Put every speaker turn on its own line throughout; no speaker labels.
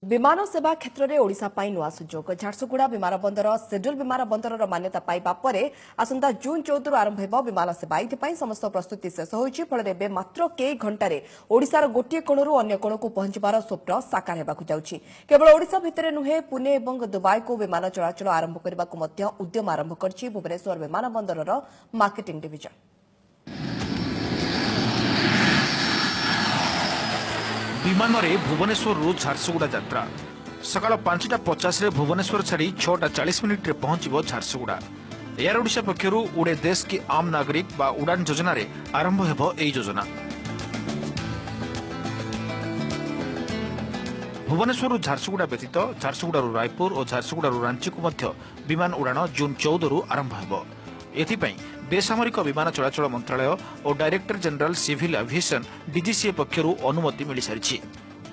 विमान सेवा क्षेत्र में ओडिशा पाई नुआ सुजोग झारसुगुड़ा विमान बंदर शेड्यूल विमान बंदर मान्यता पाइबा परे आसंता जून 14 आरंभ हेबो विमान सेवा इथिपाई समस्त प्रस्तुति शेष होईछि फल एबे मात्र कई घंटारे ओडिशार गोटिए कोणरू अन्य कोणकू पहुंचबार स्वप्न साकार हेबाकू जाउछि। केवल ओडिशा भितरे नुहे पुणे एवं दुबई को विमान चलाचल आरंभ करबाकू मध्य उद्यम आरंभ करछि भुवनेश्वर विमान बंदरर मार्केटिंग डिविजन।
विमान रे भुवनेश्वर रु झारसुगुड़ा यात्रा सकाळ 5:50 रे भुवनेश्वर छाड़ी 6:40 रे पहुंचबो झारसुगुड़ा। एयर ओडिशा पक्षरु उड़े देश की आम नागरिक बा उड़ान योजना रे आरंभ हेबो एई योजना। भुवनेश्वर रु झारसुगुड़ा व्यतीत झारसुगुड़ा रु रायपुर और झारसुगुड़ा रु रांची को मध्य विमान उड़ान जून 14 रु आरंभ हेबो। एथिपाई बेसामरिक विमान चलाचल मंत्रालय और director general civil aviation DGCA पक्षरु अनुमति मिल सारी।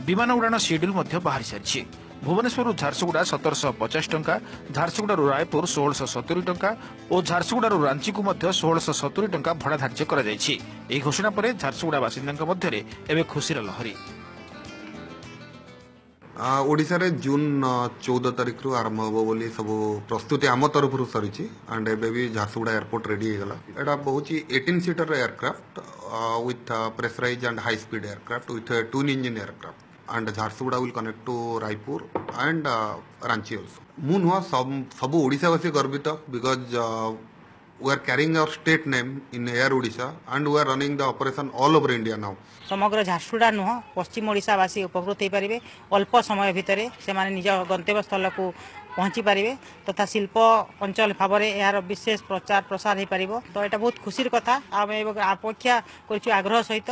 विमान उड़ान शेड्यूल बाहरी सारी। भुवनेश्वर झारसुगुड़ा 1750 टंका, झारसुगुड़ा रायपुर 1670 टंका और झारसुगुड़ा रांची को 1670 टंका भड़ा धार्य करा जायछि। एही घोषणा परे झारसुगुड़ा बासिंदांक मध्यरे एबे खुशीर लहरी।
ओडिशा रे जून 14 तारिख रु आरंभ हो बोली सब प्रस्तुति आम तरफ सरी एंड एबे भी झारसुगुड़ा एयरपोर्ट रेडी हेगला। एटा बहुत 18 seater aircraft with pressurise and high speed aircraft with twin engine aircraft and Jharsuguda will connect to Raipur and Ranchi also. मु नुआ सब ओडिशावासी गर्वित because we are carrying our state name in Air Odisha and we are running the operation all over India now.
समग्र झारसुगुड़ा नुह पश्चिम ओडिशावासी उपकृत हो पारे अल्प समय भितर से निज गंतव्य स्थल को पहुंची पारे तथा शिल्प अंचल भाव में यार विशेष प्रचार प्रसार हो पार। तो यहाँ बहुत खुशी कथा आम अपेक्षा कर आग्रह सहित।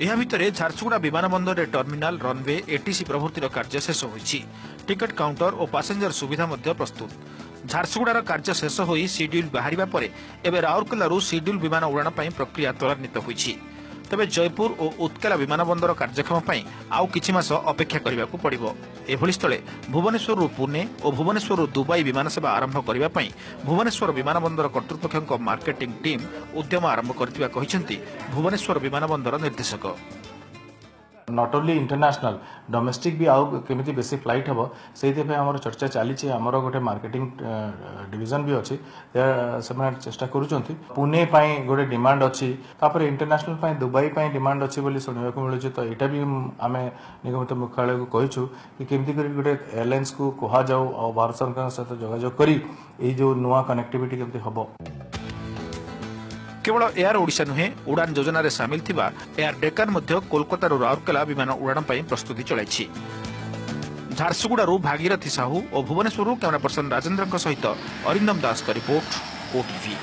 यह भितर झारसुगुड़ा विमान बंदर टर्मिनाल रनवे एटीसी प्रभृतिर कार्य शेष होईछि। टिकट काउंटर और पैसेंजर सुविधा प्रस्तुत। झारसुगुड़ार कार्य शेष होई शेड्यूल बाहरिबा परे एबे राउरकेलारू शेड्यूल विमान उड़ान पई प्रक्रिया त्वरान्वित होईछि। तबे जयपुर और उत्कला विमान बंदर कार्यक्रम पई आउ किछि मास अपेक्षा करिबाकू पड़िबो। एभली स्थले भुवनेश्वर पुणे और भुवनेश्वर दुबई विमान सेवा आरंभ करिबा पई भुवनेश्वर विमान बंदर कर्तृपक्षक मार्केटिंग टीम उद्यम आरंभ करथिबा कहिसेंती भुवनेश्वर विमान बंदर निर्देशक।
नॉट ओनली इंटरनेशनल डोमेस्टिक भी आउ केमिति बेसी फ्लाइट हम से आमर चर्चा चली आमर गोटे मार्केटिंग डिवीजन भी अच्छी से चेष्टा करुँच पुणे गोटे डिमांड अच्छी इंटरनेशनल दुबई डिमांड अच्छी बोली शुणा मिलूँ। तो यहाँ भी आम निगमित मुख्यालय को कहीचु कि केमती गोटे एयरलाइंस को कह जाऊ और भारत सरकार सहित जोगाजोग करी जो नुआ कनेक्टिविटी केमती हम।
केवल एयर ओडिशा नुहे उड़ान योजना रे सामिल थिबा एयर डेकान मध्य कोलकाता रो राउरकेला विमान उड़ान पई प्रस्तुति चलाइछि। झारसुगुड़ा भागीरथी साहू और भुवनेश्वर कैमरा पर्सन राजेंद्र सहित अरिंदम दास का रिपोर्ट ओटीवी।